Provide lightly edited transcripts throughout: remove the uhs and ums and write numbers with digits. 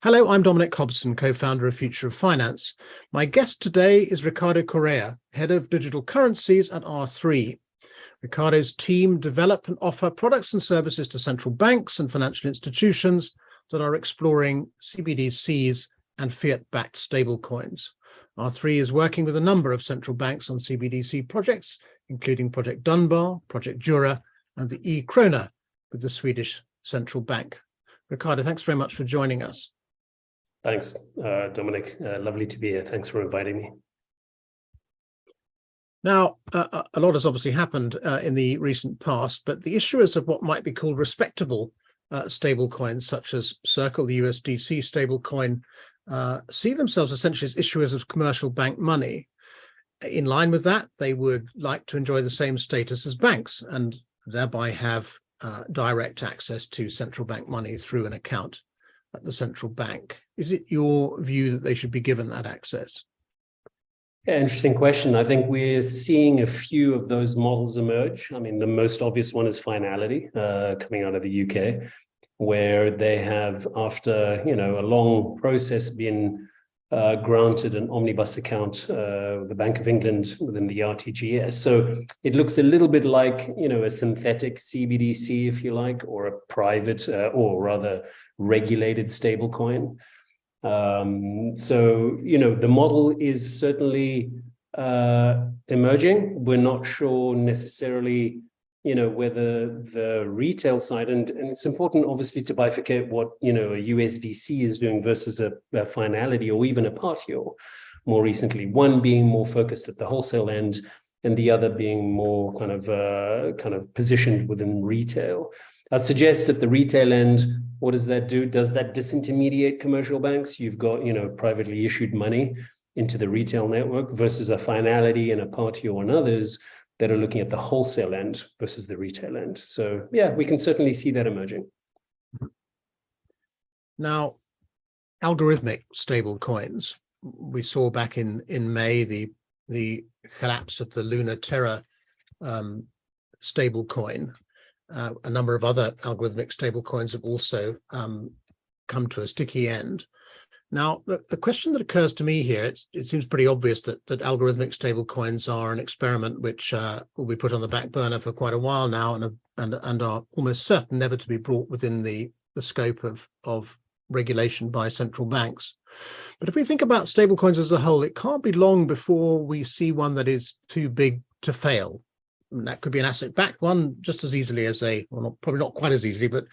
Hello, I'm Dominic Hobson, co-founder of Future of Finance. My guest today is Ricardo Correia, head of Digital Currencies at R3. Ricardo's team develop and offer products and services to central banks and financial institutions that are exploring CBDCs and fiat-backed stablecoins. R3 is working with a number of central banks on CBDC projects, including Project Dunbar, Project Jura, and the e-krona with the Swedish Central Bank. Ricardo, thanks very much for joining us. Thanks, Dominic. Lovely to be here. Thanks for inviting me. Now, a lot has obviously happened in the recent past, but the issuers of what might be called respectable stablecoins, such as Circle, the USDC stablecoin, see themselves essentially as issuers of commercial bank money. In line with that, they would like to enjoy the same status as banks and thereby have direct access to central bank money through an account at the central bank. Is it your view that they should be given that access? Yeah, interesting question. I think we're seeing a few of those models emerge. I mean, the most obvious one is Finality, coming out of the UK, where they have, after a long process, been granted an omnibus account, the Bank of England within the RTGS. So it looks a little bit like, a synthetic CBDC, if you like, or a private, or rather regulated stablecoin. So, the model is certainly emerging. We're not sure necessarily, whether the retail side, and it's important obviously to bifurcate what, a USDC is doing versus a Finality or even a Partio more recently, one being more focused at the wholesale end and the other being more kind of positioned within retail. I'd suggest at the retail end, what does that do? Does that disintermediate commercial banks? You've got, privately issued money into the retail network versus a Finality and a Partio and others that are looking at the wholesale end versus the retail end. So yeah, we can certainly see that emerging. Now, algorithmic stable coins. We saw back in May the collapse of the Luna Terra stable coin. A number of other algorithmic stablecoins have also come to a sticky end. Now, the question that occurs to me here, it seems pretty obvious that algorithmic stablecoins are an experiment which will be put on the back burner for quite a while now and are almost certain never to be brought within the scope of regulation by central banks. But if we think about stablecoins as a whole, it can't be long before we see one that is too big to fail. And that could be an asset-backed one just as easily as probably not quite as easily, but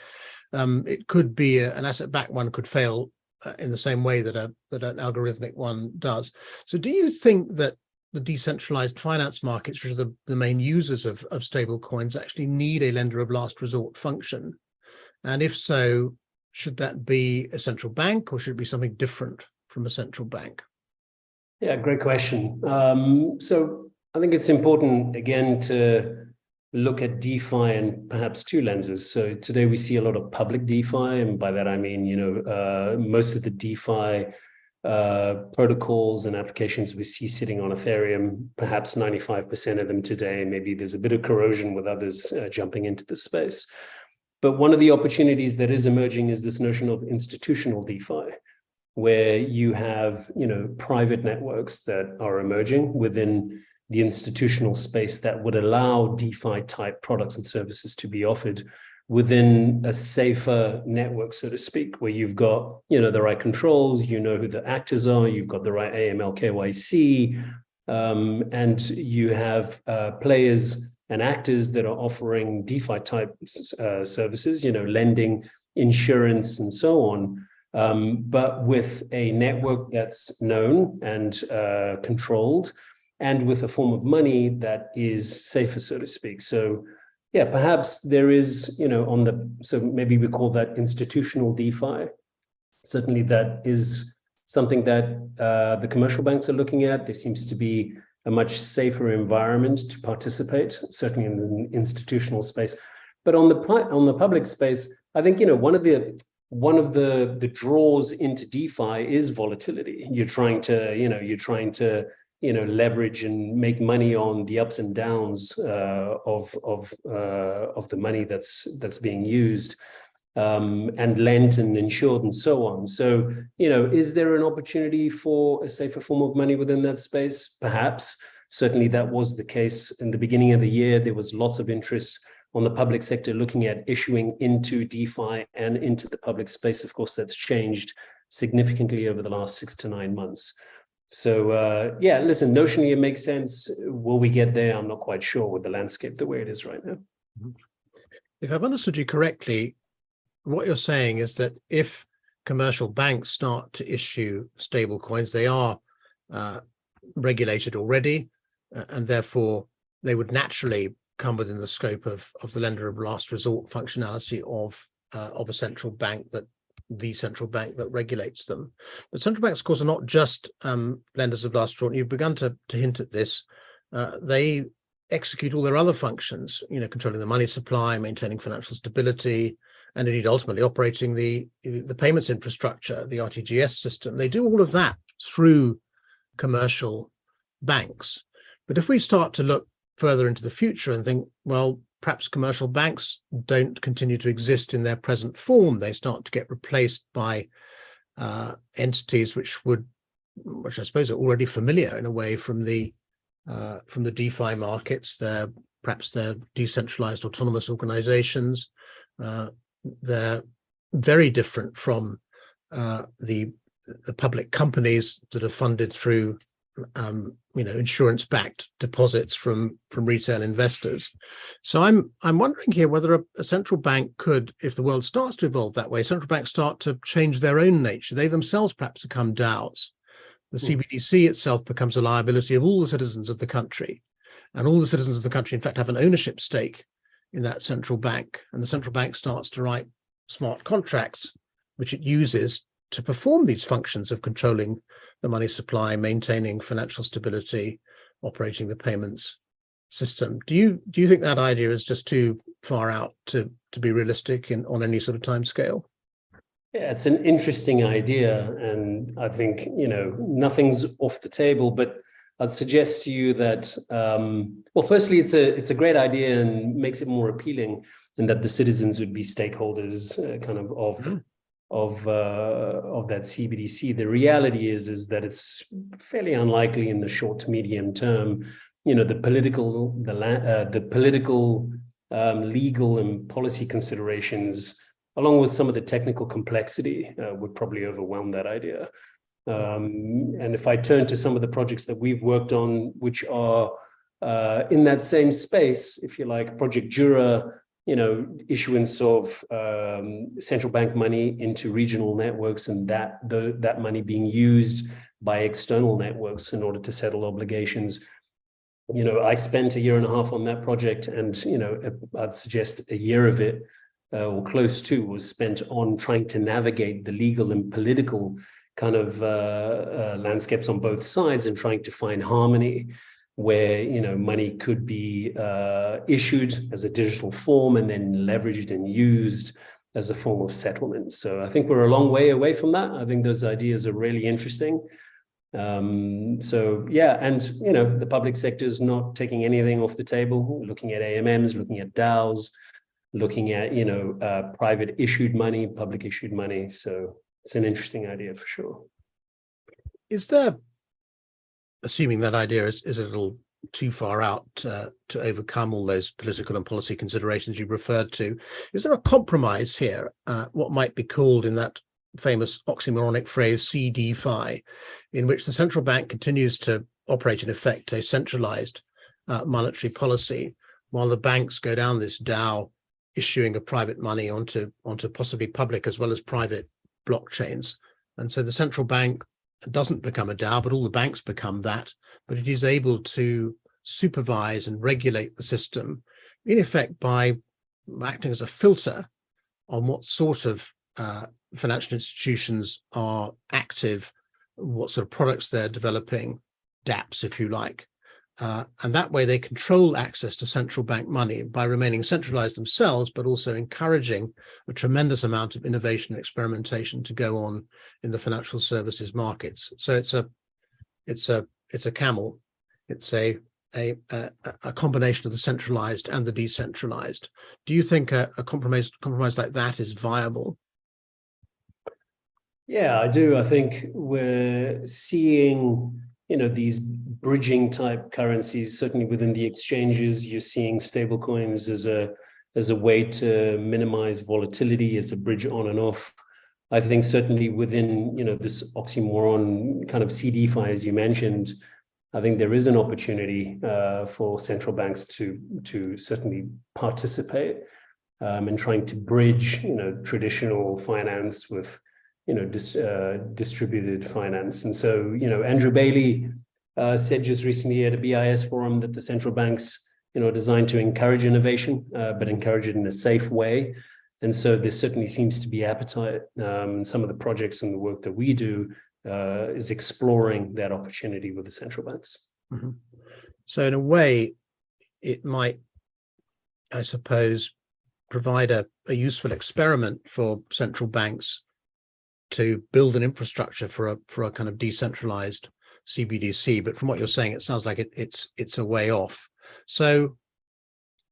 it could be an asset-backed one could fail in the same way that an algorithmic one does. So do you think that the decentralized finance markets, which are the main users of stable coins, actually need a lender of last resort function? And if so, should that be a central bank or should it be something different from a central bank? Yeah, great question. So I think it's important, again, to look at DeFi and perhaps two lenses. So today we see a lot of public DeFi, and by that I mean, most of the DeFi protocols and applications we see sitting on Ethereum, perhaps 95% of them today. Maybe there's a bit of corrosion with others jumping into the space. But one of the opportunities that is emerging is this notion of institutional DeFi, where you have, private networks that are emerging within the institutional space that would allow DeFi type products and services to be offered within a safer network, so to speak, where you've got, the right controls, who the actors are, you've got the right AML KYC, and you have players and actors that are offering DeFi type services, lending, insurance, and so on, but with a network that's known and controlled, and with a form of money that is safer, so to speak. So yeah, perhaps there is, so maybe we call that institutional DeFi. Certainly that is something that the commercial banks are looking at. There seems to be a much safer environment to participate, certainly in the institutional space. But on the public space, I think, one of the draws into DeFi is volatility. You're trying to leverage and make money on the ups and downs of the money that's being used. and lent and insured and so on. So, is there an opportunity for a safer form of money within that space? Perhaps. Certainly that was the case in the beginning of the year. There was lots of interest on the public sector looking at issuing into DeFi and into the public space. Of course, that's changed significantly over the last 6 to 9 months. So, listen, notionally it makes sense. Will we get there? I'm not quite sure with the landscape the way it is right now. If I've understood you correctly, what you're saying is that if commercial banks start to issue stable coins, they are regulated already, and therefore they would naturally come within the scope of the lender of last resort functionality of a central bank, the central bank that regulates them. But central banks, of course, are not just lenders of last resort. You've begun to hint at this. They execute all their other functions, controlling the money supply, maintaining financial stability, and indeed ultimately operating the payments infrastructure, the RTGS system. They do all of that through commercial banks. But if we start to look further into the future and think, well, perhaps commercial banks don't continue to exist in their present form, they start to get replaced by entities which I suppose are already familiar in a way from the DeFi markets. Perhaps they're decentralized autonomous organizations. They're very different from the public companies that are funded through insurance-backed deposits from retail investors. So I'm wondering here whether a central bank could, if the world starts to evolve that way, central banks start to change their own nature. They themselves perhaps become DAOs. The CBDC itself becomes a liability of all the citizens of the country, and all the citizens of the country, in fact, have an ownership stake in that central bank, and the central bank starts to write smart contracts, which it uses to perform these functions of controlling the money supply, maintaining financial stability, operating the payments system. Do you think that idea is just too far out to be realistic on any sort of time scale? Yeah, it's an interesting idea, and I think nothing's off the table. But I'd suggest to you that, firstly, it's a great idea and makes it more appealing, in that the citizens would be stakeholders, of that CBDC. The reality is that it's fairly unlikely in the short to medium term. The political, legal and policy considerations, along with some of the technical complexity, would probably overwhelm that idea. And if I turn to some of the projects that we've worked on, which are in that same space, if you like, Project Jura, issuance of central bank money into regional networks, and that money being used by external networks in order to settle obligations. I spent 1.5 years on that project, and I'd suggest 1 year of it, or close to, was spent on trying to navigate the legal and political kind of landscapes on both sides, and trying to find harmony where money could be issued as a digital form and then leveraged and used as a form of settlement. So I think we're a long way away from that. I think those ideas are really interesting. And the public sector is not taking anything off the table, looking at AMMs, looking at DAOs, looking at private issued money, public issued money. So it's an interesting idea for sure. Is there, assuming that idea is a little too far out to overcome all those political and policy considerations you referred to, is there a compromise here, what might be called in that famous oxymoronic phrase CDFI, in which the central bank continues to operate in effect a centralized monetary policy, while the banks go down this DAO, issuing of private money onto possibly public as well as private blockchains? And so the central bank doesn't become a DAO, but all the banks become that, but it is able to supervise and regulate the system, in effect, by acting as a filter on what sort of financial institutions are active, what sort of products they're developing, dApps, if you like. And that way they control access to central bank money by remaining centralized themselves, but also encouraging a tremendous amount of innovation and experimentation to go on in the financial services markets. So it's a camel, it's a a combination of the centralized and the decentralized. Do you think a compromise like that is viable? Yeah, I do. I think we're seeing, these bridging type currencies, certainly within the exchanges. You're seeing stablecoins as a way to minimize volatility, as a bridge on and off. I think certainly within, this oxymoron kind of CDFI, as you mentioned, I think there is an opportunity for central banks to certainly participate in trying to bridge, traditional finance with, distributed finance. And so, Andrew Bailey said just recently at a BIS forum that the central banks, are designed to encourage innovation, but encourage it in a safe way. And so there certainly seems to be appetite. Some of the projects and the work that we do is exploring that opportunity with the central banks. Mm-hmm. So in a way, it might, I suppose, provide a useful experiment for central banks to build an infrastructure for a kind of decentralized CBDC. But from what you're saying, it sounds like it's a way off. So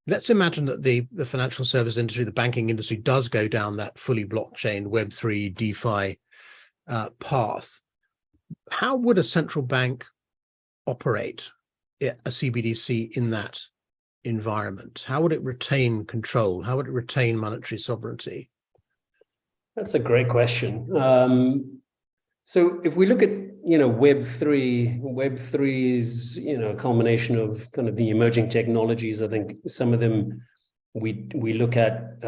let's imagine that the financial service industry, the banking industry, does go down that fully blockchain Web3 DeFi path. How would a central bank operate a CBDC in that environment? How would it retain control? How would it retain monetary sovereignty? That's a great question. So if we look at, Web3 is, a culmination of kind of the emerging technologies. I think some of them we look at,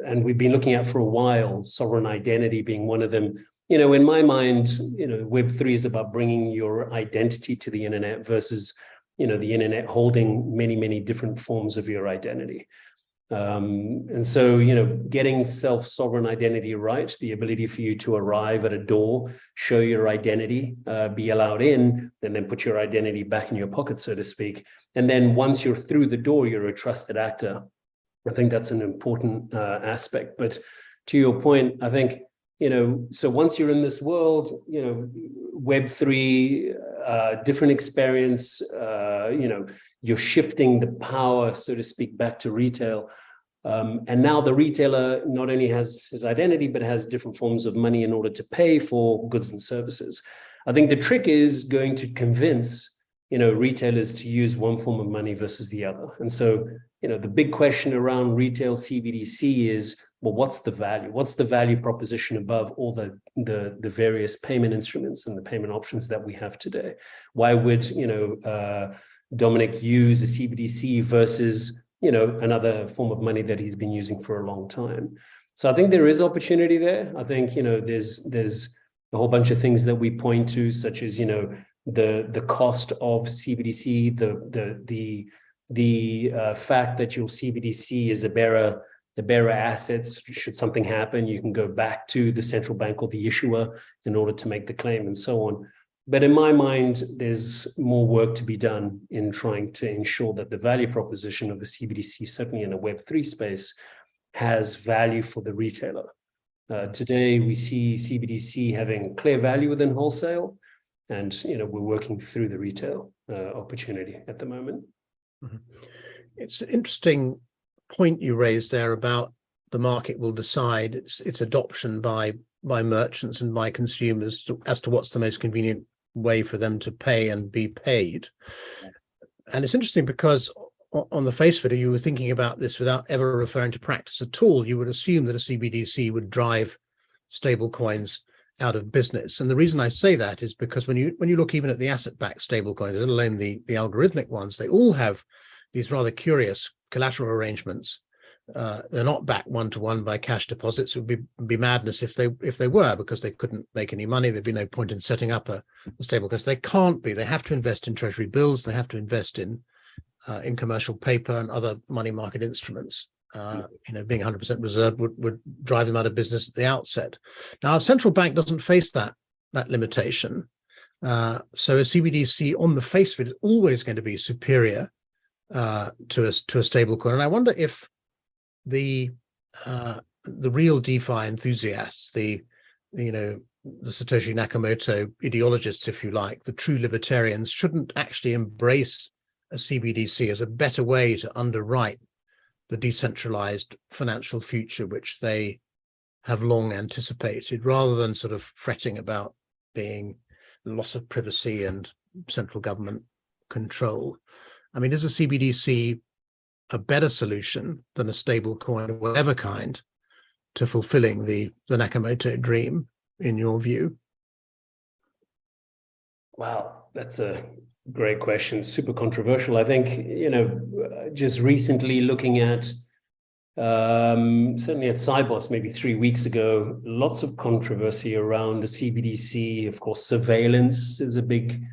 and we've been looking at for a while, sovereign identity being one of them. In my mind, Web3 is about bringing your identity to the internet versus, the internet holding many, many different forms of your identity. And so, getting self-sovereign identity right, the ability for you to arrive at a door, show your identity, be allowed in, and then put your identity back in your pocket, so to speak. And then once you're through the door, you're a trusted actor. I think that's an important aspect. But to your point, I think, so once you're in this world, Web3, different experience, you're shifting the power, so to speak, back to retail. And now the retailer not only has his identity, but has different forms of money in order to pay for goods and services. I think the trick is going to convince, retailers to use one form of money versus the other. And so, the big question around retail CBDC is, well, what's the value? What's the value proposition above all the various payment instruments and the payment options that we have today? Why would, Dominic use a CBDC versus, another form of money that he's been using for a long time? So I think there is opportunity there. I think, there's a whole bunch of things that we point to, such as, the cost of CBDC, the fact that your CBDC is a bearer assets. Should something happen, you can go back to the central bank or the issuer in order to make the claim and so on. But in my mind, there's more work to be done in trying to ensure that the value proposition of a CBDC, certainly in a Web3 space, has value for the retailer. Today, we see CBDC having clear value within wholesale, and we're working through the retail opportunity at the moment. Mm-hmm. It's an interesting point you raised there about the market will decide its adoption by merchants and by consumers as to what's the most convenient way for them to pay and be paid. And it's interesting because on the face of it, you were thinking about this without ever referring to practice at all. You would assume that a CBDC would drive stablecoins out of business. And the reason I say that is because when you look even at the asset-backed stablecoins, let alone the algorithmic ones, they all have these rather curious collateral arrangements. They're not backed one-to-one by cash deposits. It would be madness if they were, because they couldn't make any money. There'd be no point in setting up a stable, because they can't be. They have to invest in treasury bills. They have to invest in commercial paper and other money market instruments. Being 100% reserved would drive them out of business at the outset. Now, a central bank doesn't face that limitation. So a CBDC on the face of it is always going to be superior to a stable coin. And I wonder if the real DeFi enthusiasts, the the Satoshi Nakamoto ideologists, if you like, the true libertarians, shouldn't actually embrace a CBDC as a better way to underwrite the decentralized financial future which they have long anticipated, rather than sort of fretting about being loss of privacy and central government control. I mean, is a CBDC a better solution than a stable coin of whatever kind to fulfilling the Nakamoto dream, in your view? Wow, that's a great question. Super controversial. I think, just recently looking at certainly at Cybos, maybe 3 weeks ago, lots of controversy around the CBDC. Of course, surveillance is a big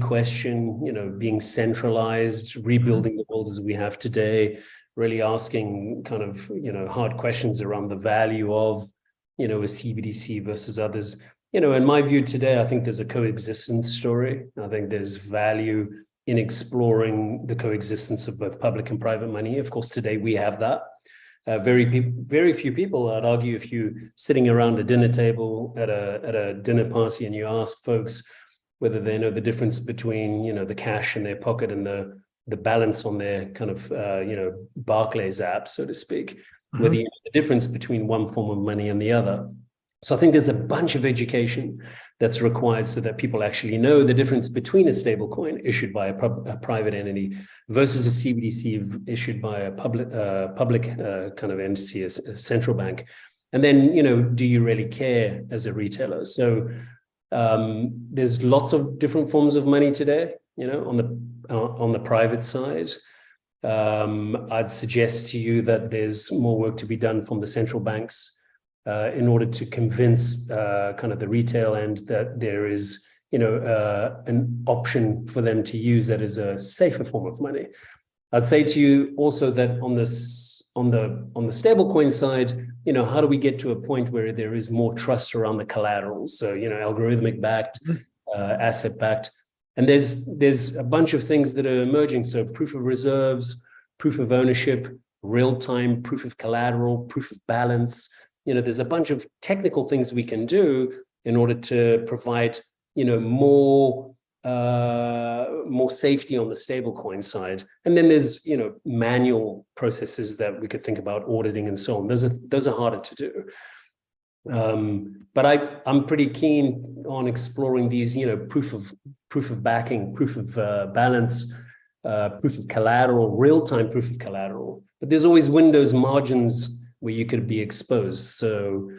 question, being centralized, rebuilding the world as we have today, really asking kind of, hard questions around the value of, a CBDC versus others. In my view today, I think there's a coexistence story. I think there's value in exploring the coexistence of both public and private money. Of course, today we have that. Very few people, I'd argue, if you're sitting around a dinner table at a dinner party and you ask folks whether they know the difference between, the cash in their pocket and the balance on their kind of, Barclays app, so to speak, whether you know the difference between one form of money and the other. So I think there's a bunch of education that's required so that people actually know the difference between a stable coin issued by a private entity versus a CBDC issued by a public kind of entity, a central bank. And then, do you really care as a retailer? So there's lots of different forms of money today, on the private side. I'd suggest to you that there's more work to be done from the central banks in order to convince kind of the retail end that there is, an option for them to use that is a safer form of money. I'd say to you also that on the stablecoin side, how do we get to a point where there is more trust around the collateral? So, algorithmic backed, asset backed. And there's a bunch of things that are emerging. So proof of reserves, proof of ownership, real-time proof of collateral, proof of balance. There's a bunch of technical things we can do in order to provide, more safety on the stablecoin side. And then there's, manual processes that we could think about auditing and so on. Those are harder to do. But I'm pretty keen on exploring these, proof of backing, proof of balance, proof of collateral, real-time proof of collateral. But there's always windows, margins where you could be exposed. So,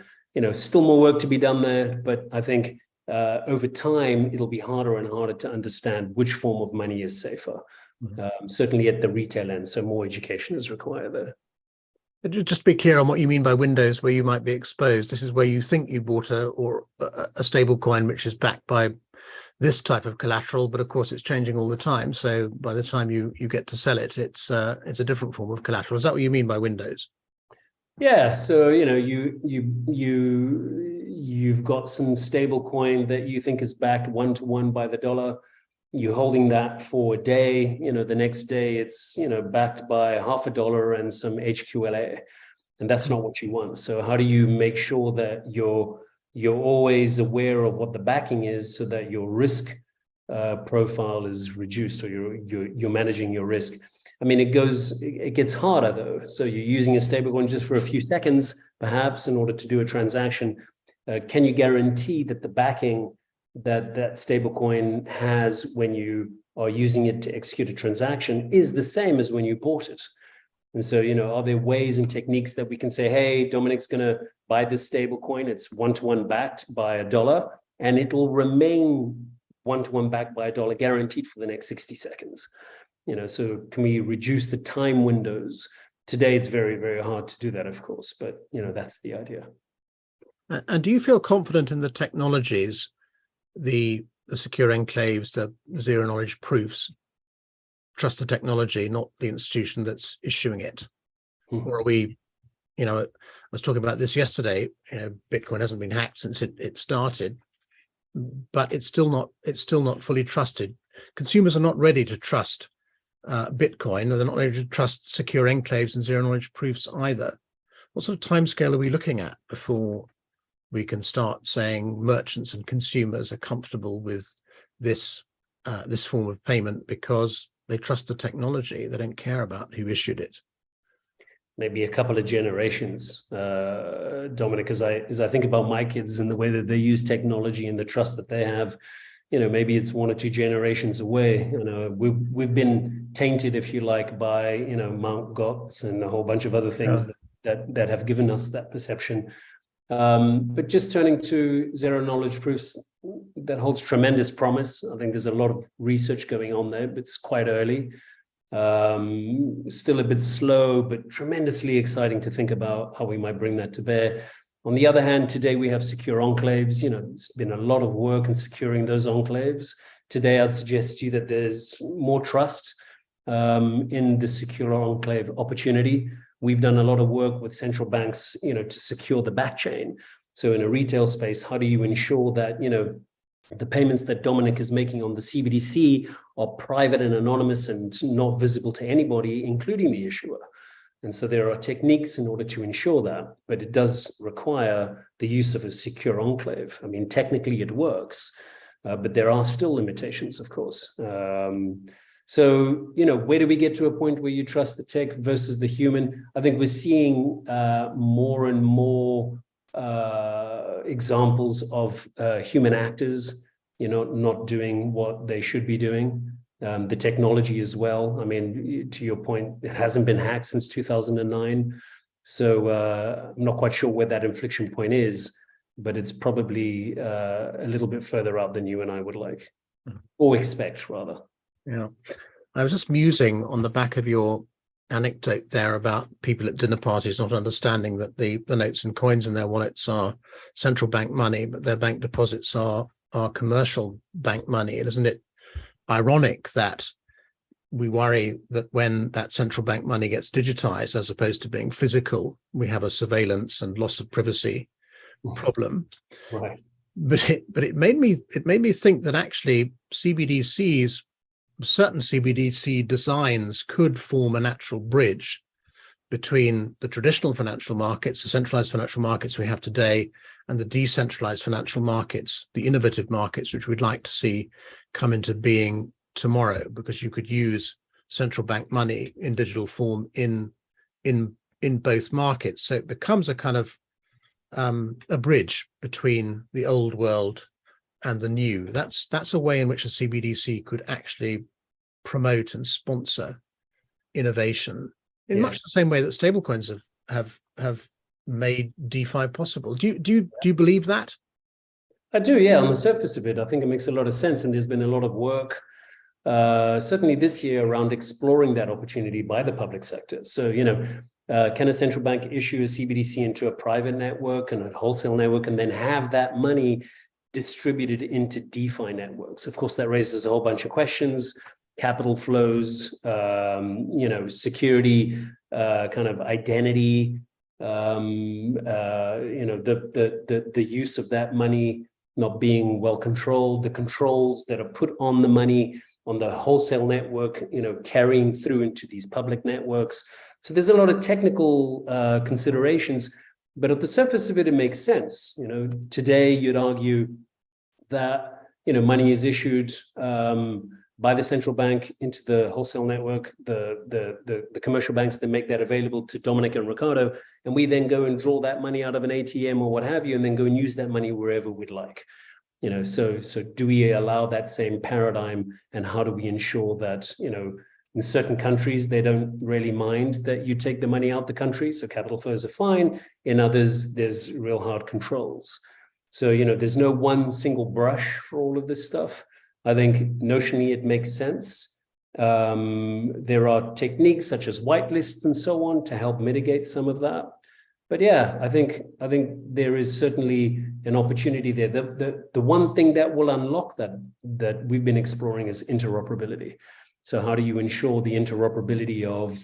still more work to be done there. But I think over time, it'll be harder and harder to understand which form of money is safer, certainly at the retail end. So more education is required there. Just be clear on what you mean by windows where you might be exposed. This is where you think you bought a stable coin which is backed by this type of collateral, but of course it's changing all the time. So by the time you get to sell it, it's a different form of collateral. Is that what you mean by windows? Yeah, so you've got some stable coin that you think is backed 1-to-1 by the dollar. You're holding that for a day. The next day it's backed by $0.50 and some HQLA, and that's not what you want. So how do you make sure that you're always aware of what the backing is, so that your risk profile is reduced, or you're managing your risk? I mean, it gets harder though. So you're using a stablecoin just for a few seconds, perhaps, in order to do a transaction. Can you guarantee that the backing that stablecoin has when you are using it to execute a transaction is the same as when you bought it? And so, are there ways and techniques that we can say, hey, Dominic's going to buy this stablecoin, it's 1-to-1 backed by $1, and it'll remain 1-to-1 backed by $1 guaranteed for the next 60 seconds. So can we reduce the time windows? Today, it's very, very hard to do that, of course, but that's the idea. And do you feel confident in the technologies, the secure enclaves, the zero knowledge proofs? Trust the technology, not the institution that's issuing it? Or are we, I was talking about this yesterday, Bitcoin hasn't been hacked since it started, but it's still not fully trusted. Consumers are not ready to trust Bitcoin, or they're not ready to trust secure enclaves and zero knowledge proofs either. What sort of timescale are we looking at before we can start saying merchants and consumers are comfortable with this this form of payment because they trust the technology. They don't care about who issued it. Maybe a couple of generations, Dominic, as I think about my kids and the way that they use technology and the trust that they have, maybe it's 1 or 2 generations away. We've been tainted, if you like, by Mt. Gox and a whole bunch of other things that have given us that perception. But just turning to zero knowledge proofs, that holds tremendous promise. I think there's a lot of research going on there, but it's quite early. Still a bit slow, but tremendously exciting to think about how we might bring that to bear. On the other hand, today we have secure enclaves. It's been a lot of work in securing those enclaves. Today, I'd suggest to you that there's more trust in the secure enclave opportunity. We've done a lot of work with central banks, to secure the backchain. So in a retail space, how do you ensure that, the payments that Dominic is making on the CBDC are private and anonymous and not visible to anybody, including the issuer? And so there are techniques in order to ensure that, but it does require the use of a secure enclave. I mean, technically it works, but there are still limitations, of course. So, where do we get to a point where you trust the tech versus the human? I think we're seeing more and more examples of human actors, not doing what they should be doing. The technology as well. I mean, to your point, it hasn't been hacked since 2009. So I'm not quite sure where that inflection point is, but it's probably a little bit further out than you and I would like, or expect, rather. Yeah. I was just musing on the back of your anecdote there about people at dinner parties not understanding that the notes and coins in their wallets are central bank money, but their bank deposits are commercial bank money. Isn't it ironic that we worry that when that central bank money gets digitized as opposed to being physical, we have a surveillance and loss of privacy problem? Right. But it made me think that actually CBDCs, certain CBDC designs, could form a natural bridge between the traditional financial markets, the centralized financial markets we have today, and the decentralized financial markets, the innovative markets, which we'd like to see come into being tomorrow, because you could use central bank money in digital form in both markets. So it becomes a kind of a bridge between the old world and the new. That's a way in which a CBDC could actually promote and sponsor innovation in much the same way that stablecoins have made DeFi possible. Do you believe that? I do, yeah. On the surface of it, I think it makes a lot of sense, and there's been a lot of work, certainly this year, around exploring that opportunity by the public sector. So, can a central bank issue a CBDC into a private network and a wholesale network, and then have that money distributed into DeFi networks? Of course, that raises a whole bunch of questions: capital flows, security, kind of identity. The use of that money not being well controlled, the controls that are put on the money on the wholesale network, carrying through into these public networks. So there's a lot of technical considerations, but at the surface of it, it makes sense. Today you'd argue that money is issued by the central bank into the wholesale network, the commercial banks that make that available to Dominic and Ricardo, and we then go and draw that money out of an ATM or what have you, and then go and use that money wherever we'd like. So do we allow that same paradigm, and how do we ensure that, in certain countries, they don't really mind that you take the money out the country, so capital flows are fine. In others, there's real hard controls. So, there's no one single brush for all of this stuff. I think notionally it makes sense. There are techniques such as whitelists and so on to help mitigate some of that. But yeah, I think there is certainly an opportunity there. The one thing that will unlock that we've been exploring is interoperability. So how do you ensure the interoperability of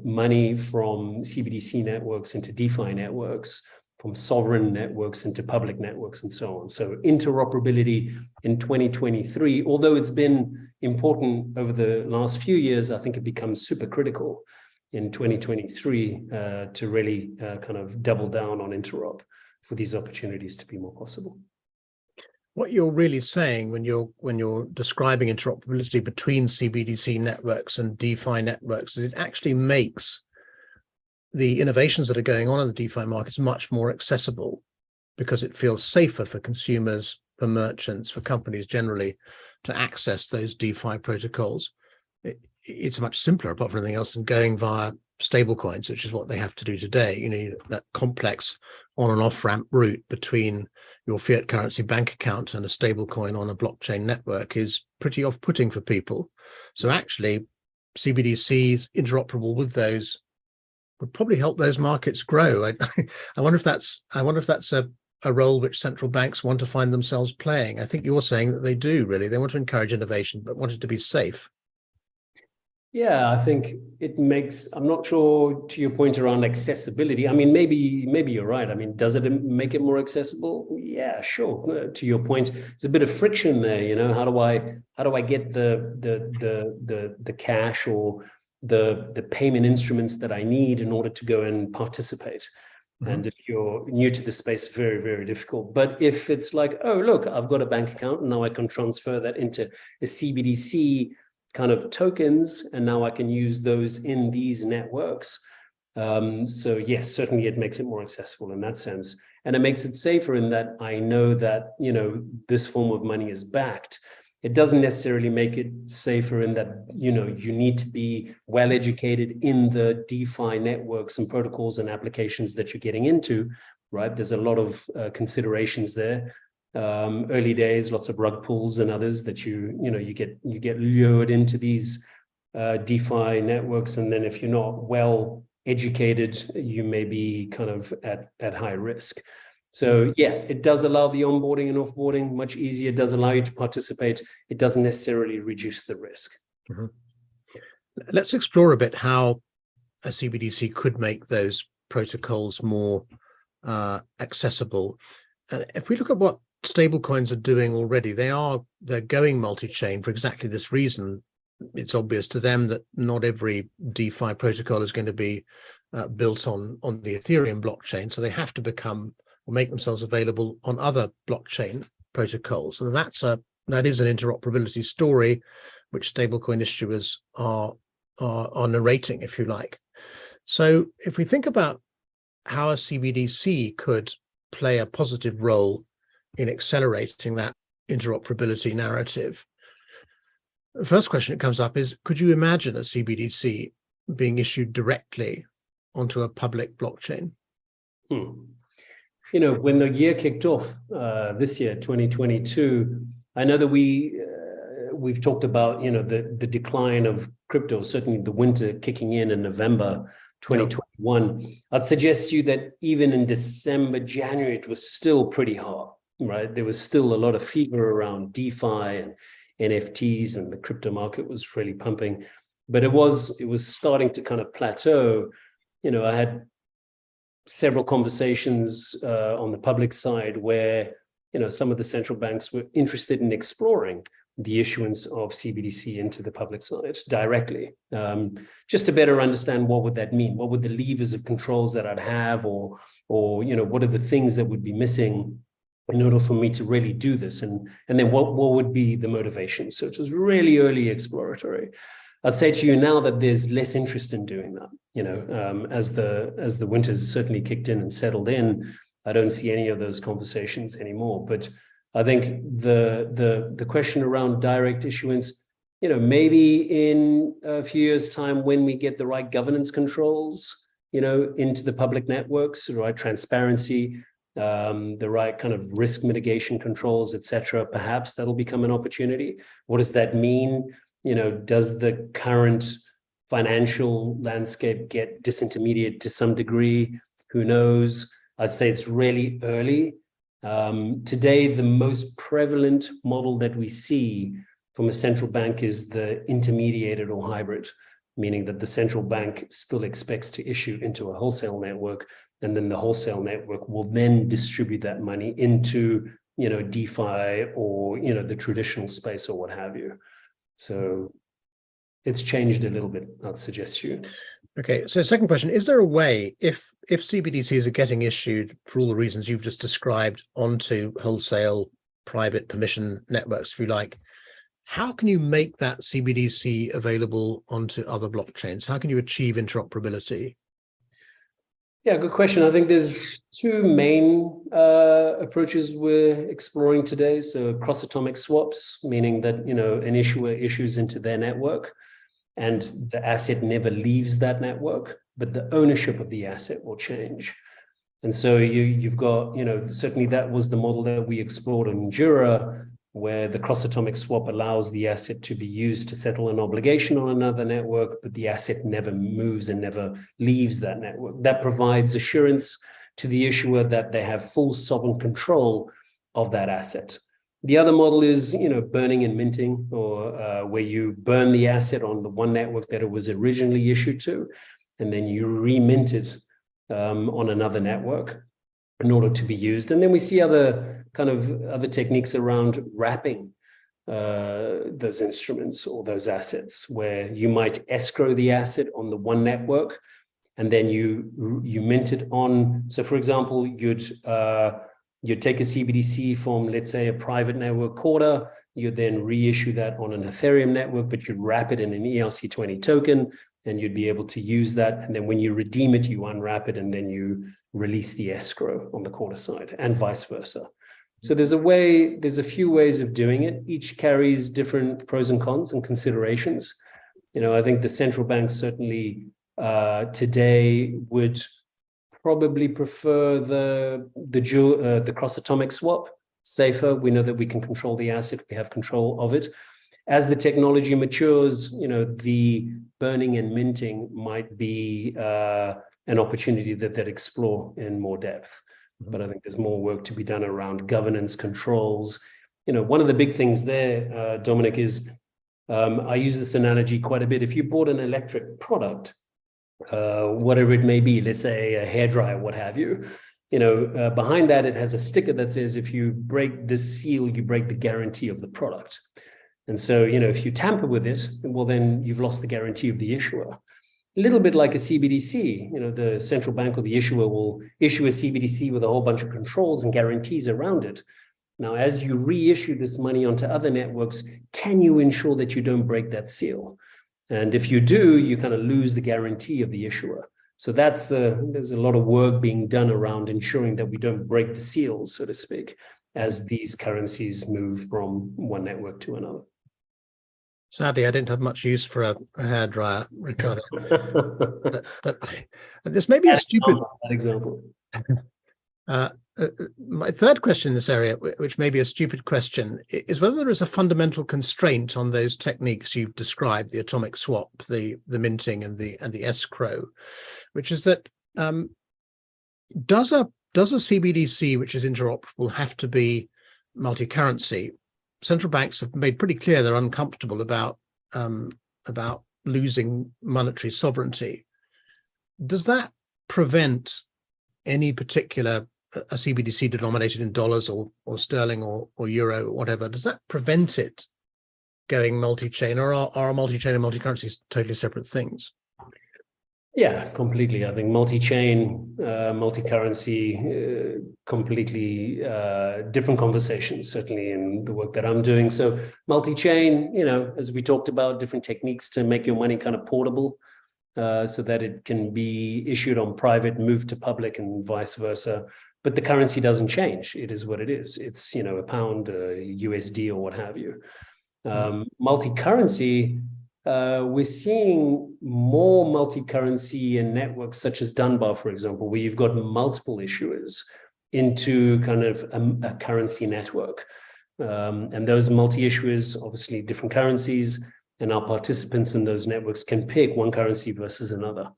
money from CBDC networks into DeFi networks, from sovereign networks into public networks, and so on. So interoperability in 2023, although it's been important over the last few years, I think it becomes super critical in 2023 to really kind of double down on interop. for these opportunities to be more possible. What you're really saying when you're describing interoperability between CBDC networks and DeFi networks is it actually makes the innovations that are going on in the DeFi markets much more accessible, because it feels safer for consumers, for merchants, for companies generally to access those DeFi protocols. It's much simpler, apart from anything else, than going via stablecoins, which is what they have to do today. You know, that complex on and off ramp route between your fiat currency bank account and a stablecoin on a blockchain network is pretty off-putting for people. So actually, CBDCs interoperable with those would probably help those markets grow. I wonder if that's a role which central banks want to find themselves playing. I think you're saying that they do, really. They want to encourage innovation, but want it to be safe. Yeah, I think it makes, I'm not sure to your point around accessibility. I mean, maybe you're right. I mean, does it make it more accessible? Yeah, sure. To your point, there's a bit of friction there. You know, how do I get the cash or the payment instruments that I need in order to go and participate? And if you're new to the space, very, very difficult. But if it's like, oh, look, I've got a bank account and now I can transfer that into a CBDC kind of tokens, and now I can use those in these networks. So yes, certainly it makes it more accessible in that sense. And it makes it safer in that I know that, you know, this form of money is backed. It doesn't necessarily make it safer in that, you know, you need to be well educated in the DeFi networks and protocols and applications that you're getting into, right? There's a lot of considerations there. Early days, lots of rug pulls and others that you get lured into these DeFi networks, and then if you're not well educated, you may be kind of at high risk. So yeah, it does allow the onboarding and offboarding much easier. It does allow you to participate. It doesn't necessarily reduce the risk. Let's explore a bit how a CBDC could make those protocols more accessible. And if we look at what stablecoins are doing already, they're going multi-chain for exactly this reason. It's obvious to them that not every DeFi protocol is going to be built on the Ethereum blockchain, so they have to become or make themselves available on other blockchain protocols. And that is an interoperability story which stablecoin issuers are narrating, if you like. So if we think about how a CBDC could play a positive role in accelerating that interoperability narrative, the first question that comes up is, could you imagine a CBDC being issued directly onto a public blockchain? You know, when the year kicked off, this year, 2022, I know that we've talked about, you know, the decline of crypto, certainly the winter kicking in November 2021. I'd suggest to you that even in December, January, it was still pretty hot, right? There was still a lot of fever around DeFi and NFTs, and the crypto market was really pumping. But it was starting to kind of plateau. You know, I had several conversations on the public side where, you know, some of the central banks were interested in exploring the issuance of CBDC into the public side directly, just to better understand what would that mean, what would the levers of controls that I'd have, or you know, what are the things that would be missing in order for me to really do this, and then what would be the motivation. So it was really early exploratory. I'd say to you now that there's less interest in doing that. You know, as the winters certainly kicked in and settled in, I don't see any of those conversations anymore. But I think the question around direct issuance, you know, maybe in a few years' time, when we get the right governance controls, you know, into the public networks, the right transparency, the right kind of risk mitigation controls, etc., perhaps that'll become an opportunity. What does that mean? You know, does the current financial landscape get disintermediated to some degree? Who knows? I'd say it's really early. Today, the most prevalent model that we see from a central bank is the intermediated or hybrid, meaning that the central bank still expects to issue into a wholesale network, and then the wholesale network will then distribute that money into, you know, DeFi or, you know, the traditional space or what have you. So it's changed a little bit, I'd suggest you. Okay, so second question, is there a way, if CBDCs are getting issued for all the reasons you've just described onto wholesale private permission networks, if you like, how can you make that CBDC available onto other blockchains? How can you achieve interoperability? Yeah, good question. I think there's two main approaches we're exploring today. So cross-atomic swaps, meaning that, you know, an issuer issues into their network and the asset never leaves that network, but the ownership of the asset will change. And so you've got, you know, certainly that was the model that we explored in Jura, where the cross-atomic swap allows the asset to be used to settle an obligation on another network, but the asset never moves and never leaves that network. That provides assurance to the issuer that they have full sovereign control of that asset. The other model is, you know, burning and minting, or where you burn the asset on the one network that it was originally issued to, and then you remint it on another network in order to be used. And then we see other techniques around wrapping those instruments or those assets, where you might escrow the asset on the one network, and then you mint it on. So, for example, you'd take a CBDC from, let's say, a private network quarter. You'd then reissue that on an Ethereum network, but you'd wrap it in an ERC20 token, and you'd be able to use that. And then when you redeem it, you unwrap it, and then you release the escrow on the quarter side, and vice versa. So there's a few ways of doing it. Each carries different pros and cons and considerations. You know, I think the central banks certainly today would probably prefer the cross-atomic swap. Safer. We know that we can control the asset. We have control of it. As the technology matures, you know, the burning and minting might be an opportunity that explore in more depth. But I think there's more work to be done around governance controls. You know, one of the big things there, Dominic, is I use this analogy quite a bit. If you bought an electric product, whatever it may be, let's say a hairdryer, what have you, you know, behind that, it has a sticker that says, if you break this seal, you break the guarantee of the product. And so, you know, if you tamper with it, well, then you've lost the guarantee of the issuer. A little bit like a CBDC, you know, the central bank or the issuer will issue a CBDC with a whole bunch of controls and guarantees around it. Now, as you reissue this money onto other networks, can you ensure that you don't break that seal? And if you do, you kind of lose the guarantee of the issuer. So there's a lot of work being done around ensuring that we don't break the seal, so to speak, as these currencies move from one network to another. Sadly, I didn't have much use for a hairdryer, Ricardo. but this may be a stupid example. My third question in this area, which may be a stupid question, is whether there is a fundamental constraint on those techniques you've described, the atomic swap, the minting, and the escrow, which is that does a CBDC which is interoperable have to be multi-currency? Central banks have made pretty clear they're uncomfortable about losing monetary sovereignty. Does that prevent any particular a CBDC denominated in dollars or sterling or euro or whatever? Does that prevent it going multi-chain, or are multi-chain and multi-currencies totally separate things? Yeah, completely. I think multi-chain, multi-currency, completely different conversations, certainly in the work that I'm doing. So multi-chain, you know, as we talked about, different techniques to make your money kind of portable so that it can be issued on private, moved to public, and vice versa. But the currency doesn't change. It is what it is. It's, you know, a pound, USD, or what have you. Multi-currency, we're seeing more multi-currency in networks such as Dunbar, for example, where you've got multiple issuers into kind of a currency network. And those multi-issuers, obviously different currencies, and our participants in those networks can pick one currency versus another.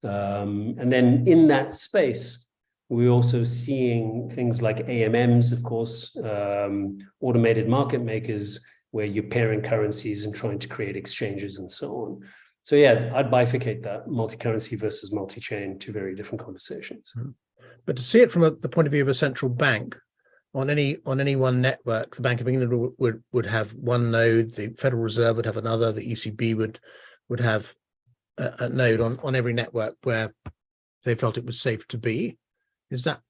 And then in that space, we're also seeing things like AMMs, of course, automated market makers, where you're pairing currencies and trying to create exchanges and so on. So yeah, I'd bifurcate that multi-currency versus multi-chain, two very different conversations. But to see it from the point of view of a central bank, on any one network, the Bank of England would have one node, the Federal Reserve would have another, the ECB would have a node on every network where they felt it was safe to be. Is that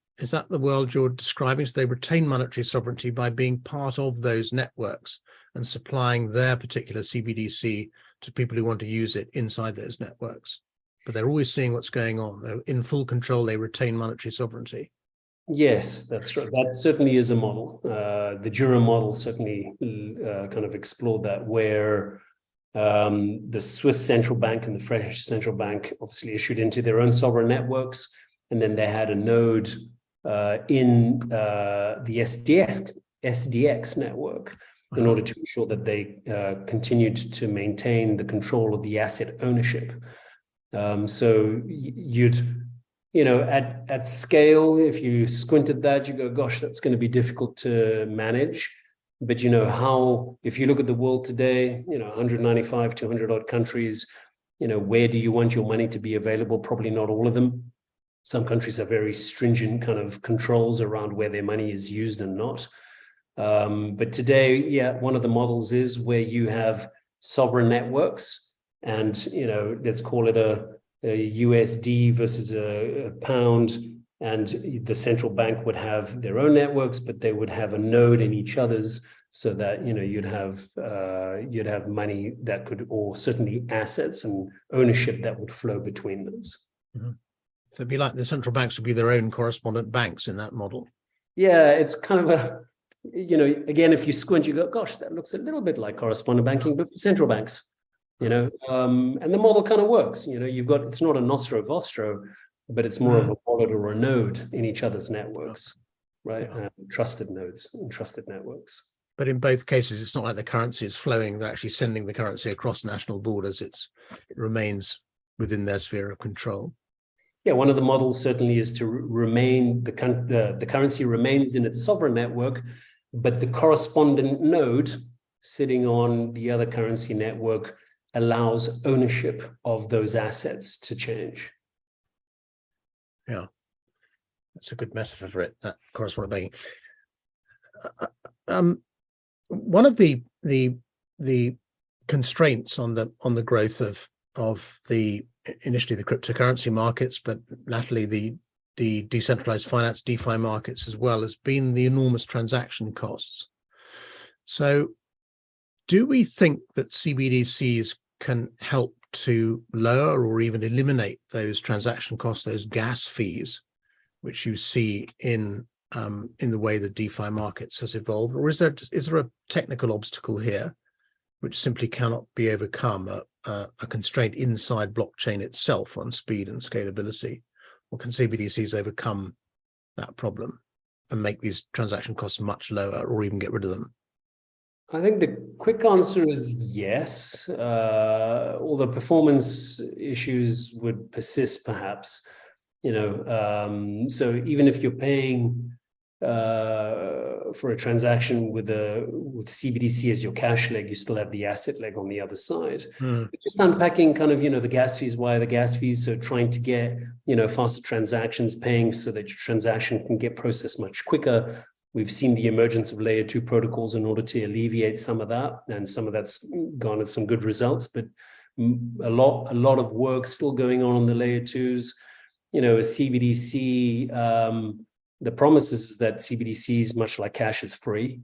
the world you're describing? So they retain monetary sovereignty by being part of those networks and supplying their particular CBDC to people who want to use it inside those networks. But they're always seeing what's going on. They're in full control. They retain monetary sovereignty. Yes, that's right. That certainly is a model. The Jura model certainly kind of explored that, where the Swiss central bank and the French central bank obviously issued into their own sovereign networks, and then they had a node in the SDX network in order to ensure that they continued to maintain the control of the asset ownership. So you'd, at scale, if you squint at that, you go, gosh, that's going to be difficult to manage. But if you look at the world today, 195 to 100 odd countries, where do you want your money to be available? Probably not all of them. Some countries have very stringent kind of controls around where their money is used and not. But today, one of the models is where you have sovereign networks, and let's call it a USD versus a pound, and the central bank would have their own networks, but they would have a node in each other's, so that you'd have money that could, or certainly assets and ownership that would flow between those. Mm-hmm. So it'd be like the central banks would be their own correspondent banks in that model. Yeah, it's kind of a, again, if you squint, you go, gosh, that looks a little bit like correspondent banking, but for central banks, and the model kind of works. You've got, it's not a nostro vostro, but it's more of a wallet or a node in each other's networks, right? Trusted nodes and trusted networks. But in both cases, it's not like the currency is flowing. They're actually sending the currency across national borders. It remains within their sphere of control. Yeah, one of the models certainly is to remain, the currency remains in its sovereign network, but the correspondent node sitting on the other currency network allows ownership of those assets to change. Yeah, that's a good metaphor for it, that correspondent banking. One of the constraints on the growth of initially the cryptocurrency markets, but latterly the decentralized finance DeFi markets as well, has been the enormous transaction costs. So do we think that CBDCs can help to lower or even eliminate those transaction costs, those gas fees, which you see in the way the DeFi markets has evolved? Or is there a technical obstacle here which simply cannot be overcome, a constraint inside blockchain itself on speed and scalability? Or can CBDCs overcome that problem and make these transaction costs much lower, or even get rid of them? I think the quick answer is yes. Although performance issues would persist, perhaps. So even if you're paying for a transaction with CBDC as your cash leg, you still have the asset leg on the other side. Just unpacking kind of, the gas fees, why are the gas fees? So trying to get, faster transactions, paying so that your transaction can get processed much quicker. We've seen the emergence of layer 2 protocols in order to alleviate some of that, and some of that's garnered some good results, but a lot of work still going on the layer 2s. A CBDC, the promise is that CBDCs, much like cash, is free.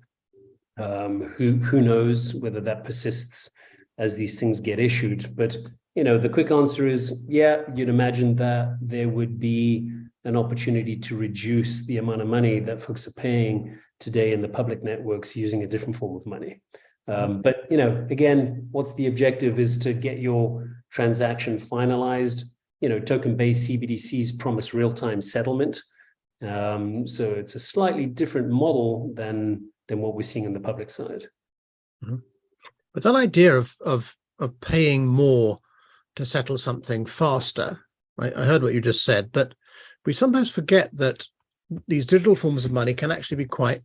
Who knows whether that persists as these things get issued? But the quick answer is, yeah, you'd imagine that there would be an opportunity to reduce the amount of money that folks are paying today in the public networks using a different form of money. But again, what's the objective is to get your transaction finalized. Token-based CBDCs promise real-time settlement. So it's a slightly different model than what we're seeing in the public side. Mm-hmm. But that idea of paying more to settle something faster, right? I heard what you just said, but we sometimes forget that these digital forms of money can actually be quite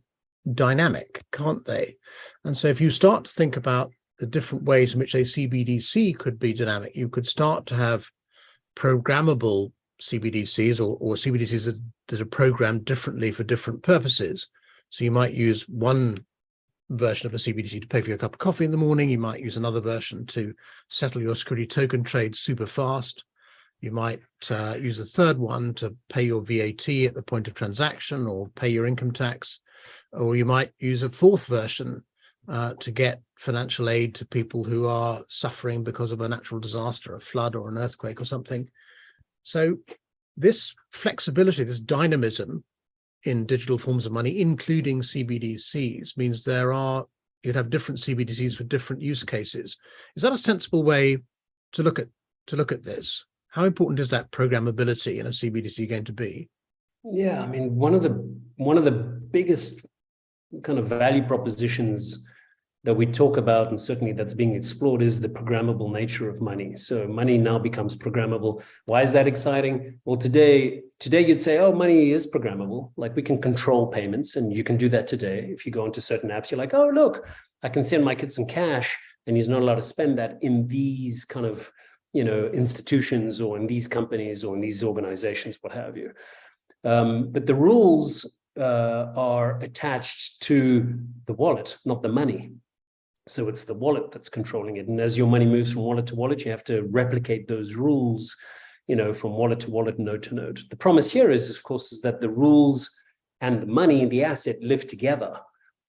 dynamic, can't they? And so if you start to think about the different ways in which a CBDC could be dynamic, you could start to have programmable CBDCs or CBDCs that are programmed differently for different purposes. So you might use one version of a CBDC to pay for your cup of coffee in the morning. You might use another version to settle your security token trades super fast. You might use a third one to pay your VAT at the point of transaction or pay your income tax. Or you might use a fourth version to get financial aid to people who are suffering because of a natural disaster, a flood or an earthquake or something. So this flexibility, this dynamism in digital forms of money, including CBDCs, means you'd have different CBDCs for different use cases. Is that a sensible way to look at this? How important is that programmability in a CBDC going to be? Yeah, I mean, one of the biggest kind of value propositions that we talk about, and certainly that's being explored, is the programmable nature of money. So money now becomes programmable. Why is that exciting? Well, today you'd say, oh, money is programmable. Like, we can control payments, and you can do that today. If you go into certain apps, you're like, oh, look, I can send my kid some cash, and he's not allowed to spend that in these kind of, institutions or in these companies or in these organizations, what have you. But the rules are attached to the wallet, not the money. So it's the wallet that's controlling it. And as your money moves from wallet to wallet, you have to replicate those rules, from wallet to wallet, node to node. The promise here is, of course, is that the rules and the money, the asset, live together.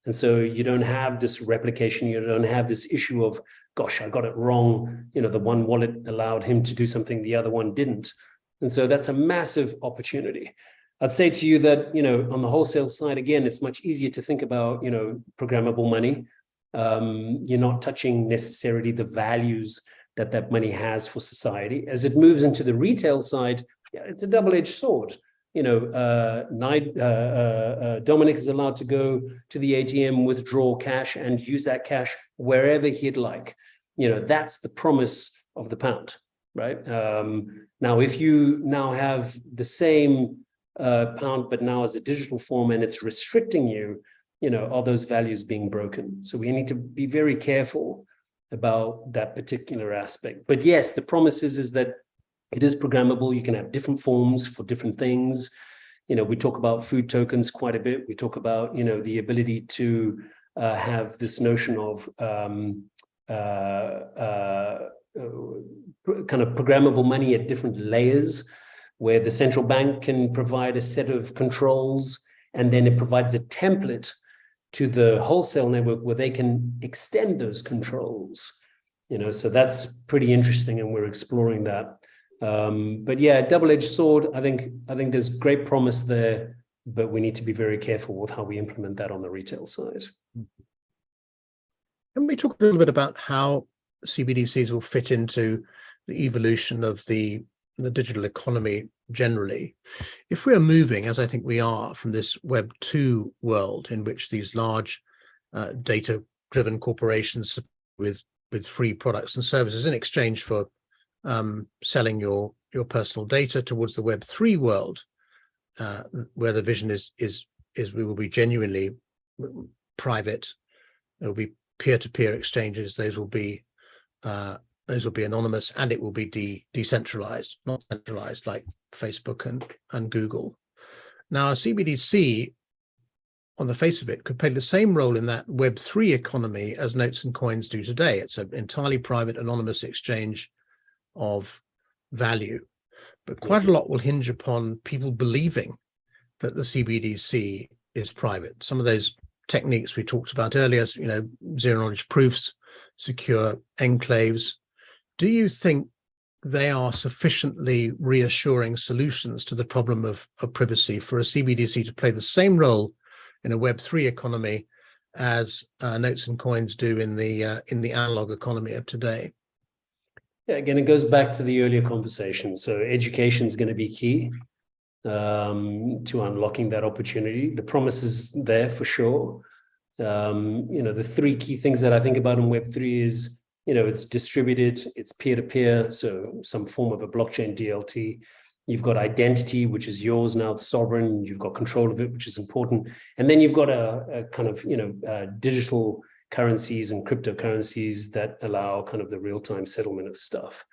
And so you don't have this replication. You don't have this issue of, gosh, I got it wrong. The one wallet allowed him to do something, the other one didn't. And so that's a massive opportunity. I'd say to you that, on the wholesale side, again, it's much easier to think about, programmable money. You're not touching necessarily the values that money has for society. As it moves into the retail side, it's a double-edged sword. Dominic is allowed to go to the ATM, withdraw cash, and use that cash wherever he'd like. That's the promise of the pound, right? Now, if you now have the same pound, but now as a digital form, and it's restricting you, are those values being broken? So we need to be very careful about that particular aspect. But yes, the promise is that it is programmable. You can have different forms for different things. We talk about food tokens quite a bit. We talk about, the ability to have this notion of kind of programmable money at different layers, where the central bank can provide a set of controls, and then it provides a template to the wholesale network where they can extend those controls. So that's pretty interesting, and we're exploring that. But yeah, double-edged sword. I think there's great promise there, but we need to be very careful with how we implement that on the retail side. Can we talk a little bit about how CBDCs will fit into the evolution of the digital economy generally? If we are moving, as I think we are, from this Web 2 world in which these large data-driven corporations with free products and services in exchange for selling your personal data, towards the Web 3 world, where the vision is we will be genuinely private. There will be peer-to-peer exchanges. Those will be anonymous, and it will be decentralized, not centralized like Facebook and Google. Now, a CBDC, on the face of it, could play the same role in that Web3 economy as notes and coins do today. It's an entirely private, anonymous exchange of value. But quite a lot will hinge upon people believing that the CBDC is private. Some of those techniques we talked about earlier, zero-knowledge proofs, secure enclaves. Do you think they are sufficiently reassuring solutions to the problem of privacy for a CBDC to play the same role in a Web3 economy as notes and coins do in the analog economy of today? Yeah, again, it goes back to the earlier conversation. So education is going to be key to unlocking that opportunity. The promise is there for sure. The three key things that I think about in Web3 is, it's distributed, it's peer-to-peer, so some form of a blockchain DLT. You've got identity, which is yours now, it's sovereign. You've got control of it, which is important. And then you've got a kind of, digital currencies and cryptocurrencies that allow kind of the real-time settlement of stuff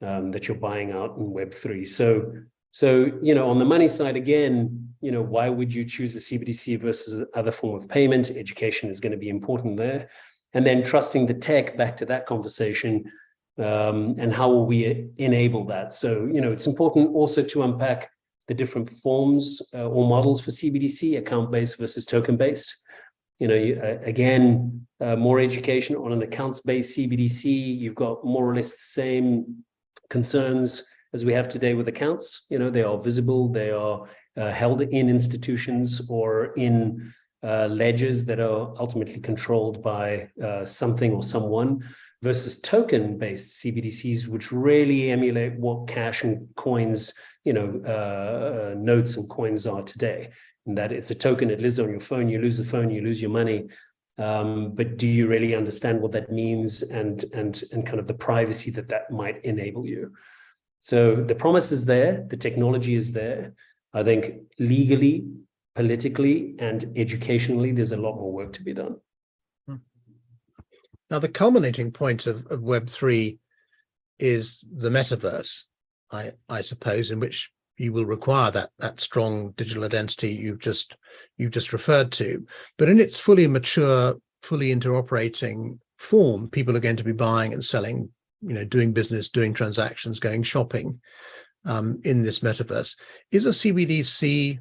that you're buying out in Web3. So So, on the money side, again, why would you choose a CBDC versus other form of payment? Education is going to be important there. And then trusting the tech, back to that conversation, and how will we enable that? So, it's important also to unpack the different forms or models for CBDC, account-based versus token-based. Again, more education on an accounts-based CBDC. You've got more or less the same concerns as we have today with accounts. They are visible, they are held in institutions or in ledgers that are ultimately controlled by something or someone, versus token-based CBDCs, which really emulate what cash and coins, notes and coins are today. And that it's a token, it lives on your phone, you lose the phone, you lose your money. But do you really understand what that means and kind of the privacy that might enable you? So the promise is there, the technology is there. I think legally, politically, and educationally, there's a lot more work to be done. Now, the culminating point of Web3 is the metaverse, I suppose, in which you will require that strong digital identity you've just referred to. But in its fully mature, fully interoperating form, people are going to be buying and selling, doing business, doing transactions, going shopping in this metaverse. Is a CBDC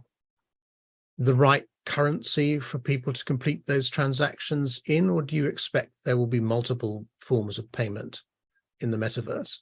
the right currency for people to complete those transactions in, or do you expect there will be multiple forms of payment in the metaverse?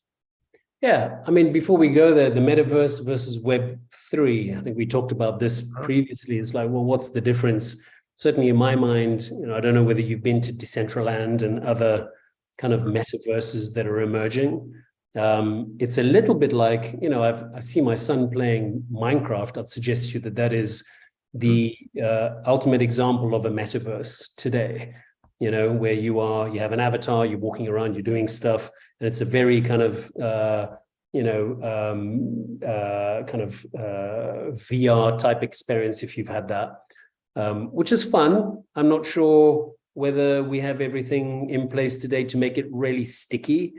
Yeah, I mean, before we go there, the metaverse versus Web3, I think we talked about this previously. It's like, well, what's the difference? Certainly in my mind, I don't know whether you've been to Decentraland and other kind of metaverses that are emerging. It's a little bit like, I see my son playing Minecraft. I'd suggest to you that is the ultimate example of a metaverse today, where you have an avatar, you're walking around, you're doing stuff, and it's a very kind of, VR type experience if you've had that, which is fun. I'm not sure whether we have everything in place today to make it really sticky.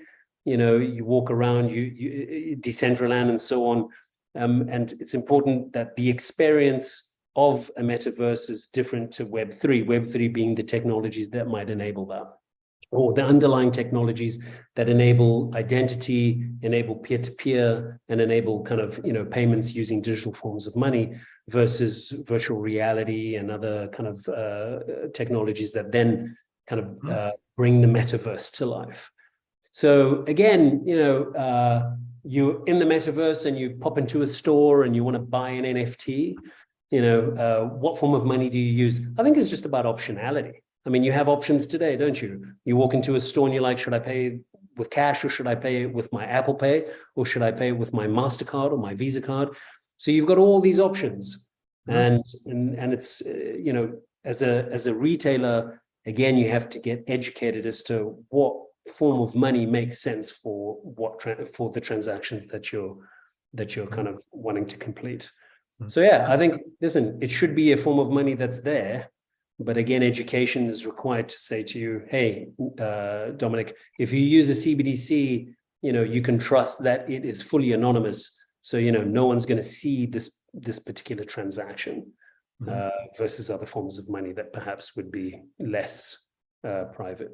You walk around, you Decentraland and so on, and it's important that the experience of a metaverse is different to Web3. Web3 being the technologies that might enable that, or the underlying technologies that enable identity, enable peer-to-peer, and enable kind of, payments using digital forms of money, versus virtual reality and other kind of technologies that then kind of bring the metaverse to life. So again, you're in the metaverse and you pop into a store and you want to buy an NFT, what form of money do you use? I think it's just about optionality. I mean, you have options today, don't you? You walk into a store and you're like, should I pay with cash, or should I pay with my Apple Pay, or should I pay with my MasterCard or my Visa card? So you've got all these options. And it's, as a retailer, again, you have to get educated as to what form of money makes sense for for the transactions that you're kind of wanting to complete. So yeah, I think, listen, it should be a form of money that's there, but again, education is required to say to you, hey, Dominic, if you use a CBDC, you can trust that it is fully anonymous. So, no one's going to see this particular transaction versus other forms of money that perhaps would be less private.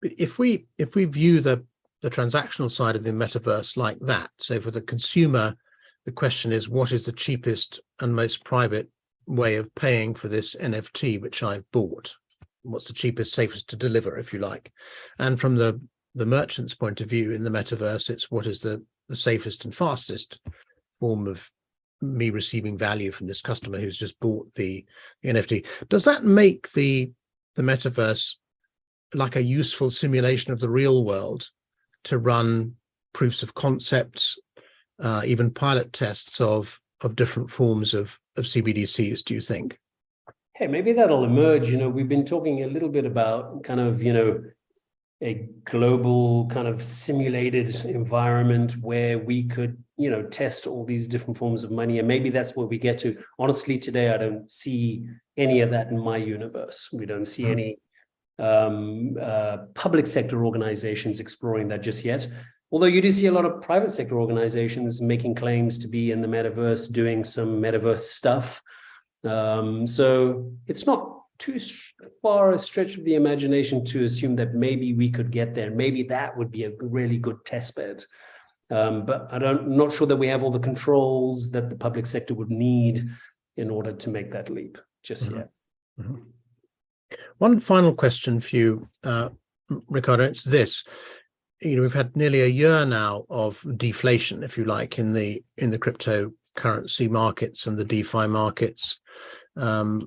But if we view the transactional side of the metaverse like that, so for the consumer, the question is, what is the cheapest and most private way of paying for this NFT which I've bought? What's the cheapest, safest to deliver, if you like? And from the merchant's point of view in the metaverse, it's what is the safest and fastest form of me receiving value from this customer who's just bought the NFT. Does that make the metaverse like a useful simulation of the real world to run proofs of concepts, even pilot tests of different forms of CBDCs, do you think? Hey, maybe that'll emerge. We've been talking a little bit about kind of, a global kind of simulated environment where we could, test all these different forms of money. And maybe that's where we get to. Honestly, today, I don't see any of that in my universe. We don't see any public sector organizations exploring that just yet. Although you do see a lot of private sector organizations making claims to be in the metaverse, doing some metaverse stuff. So it's not too far a stretch of the imagination to assume that maybe we could get there. Maybe that would be a really good test bed. But I'm not sure that we have all the controls that the public sector would need in order to make that leap just yet. Mm-hmm. One final question for you, Ricardo, it's this. We've had nearly a year now of deflation, if you like, in the cryptocurrency markets and the DeFi markets,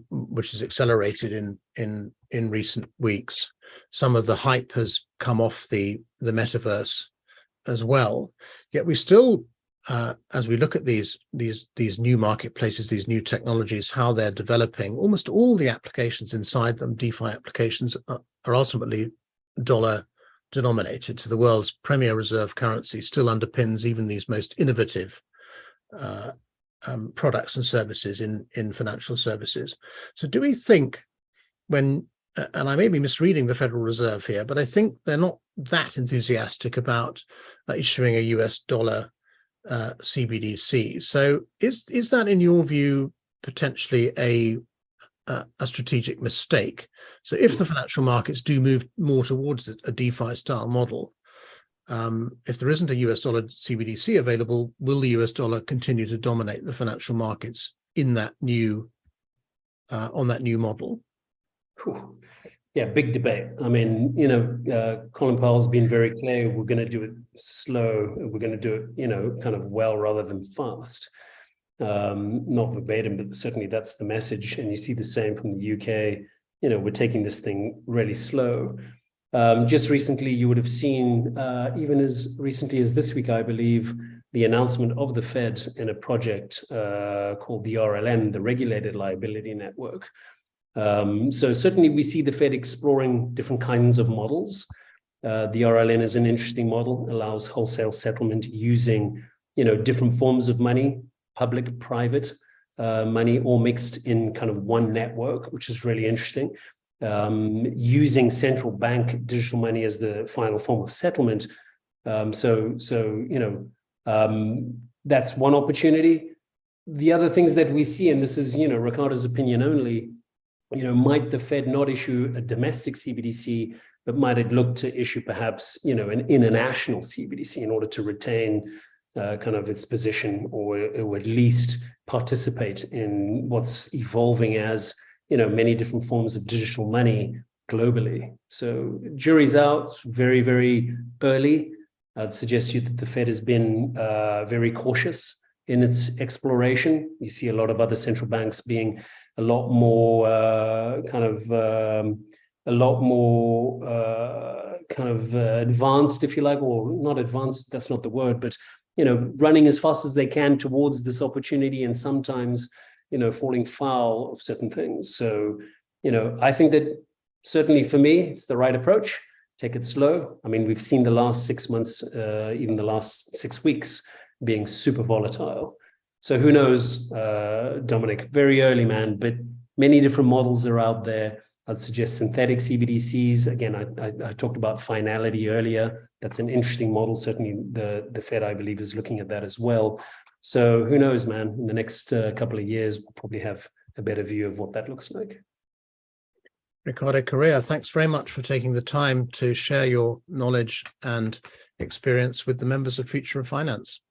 which has accelerated in recent weeks. Some of the hype has come off the metaverse as well. Yet we still, as we look at these new marketplaces, these new technologies, how they're developing, almost all the applications inside them, DeFi applications, are ultimately dollar denominated. So the world's premier reserve currency still underpins even these most innovative products and services in financial services. So do we think when, and I may be misreading the Federal Reserve here, but I think they're not that enthusiastic about issuing a US dollar CBDC. So is that, in your view, potentially a strategic mistake? So if the financial markets do move more towards a DeFi style model, if there isn't a US dollar CBDC available, will the US dollar continue to dominate the financial markets in that new on that new model? Whew. Yeah, big debate. I mean, Colin Powell's been very clear, we're going to do it slow. We're going to do it, kind of well rather than fast. Not verbatim, but certainly that's the message. And you see the same from the UK. We're taking this thing really slow. Just recently, you would have seen, even as recently as this week, I believe, the announcement of the Fed in a project called the RLN, the Regulated Liability Network. So certainly we see the Fed exploring different kinds of models. The RLN is an interesting model, allows wholesale settlement using, different forms of money, public, private money, all mixed in kind of one network, which is really interesting. Using central bank digital money as the final form of settlement. That's one opportunity. The other things that we see, and this is, Ricardo's opinion only, might the Fed not issue a domestic CBDC, but might it look to issue perhaps, an international CBDC in order to retain kind of its position, or at least participate in what's evolving as, many different forms of digital money globally. So jury's out, very, very early. I'd suggest to you that the Fed has been very cautious in its exploration. You see a lot of other central banks being a lot more advanced, if you like, or not advanced, that's not the word, but, running as fast as they can towards this opportunity, and sometimes, falling foul of certain things. So, I think that certainly for me, it's the right approach. Take it slow. I mean, we've seen the last 6 months, even the last 6 weeks being super volatile. So who knows, Dominic, very early, man, but many different models are out there. I'd suggest synthetic CBDCs. Again, I talked about finality earlier. That's an interesting model. Certainly the Fed, I believe, is looking at that as well. So who knows, man, in the next couple of years, we'll probably have a better view of what that looks like. Ricardo Correia, thanks very much for taking the time to share your knowledge and experience with the members of Future of Finance.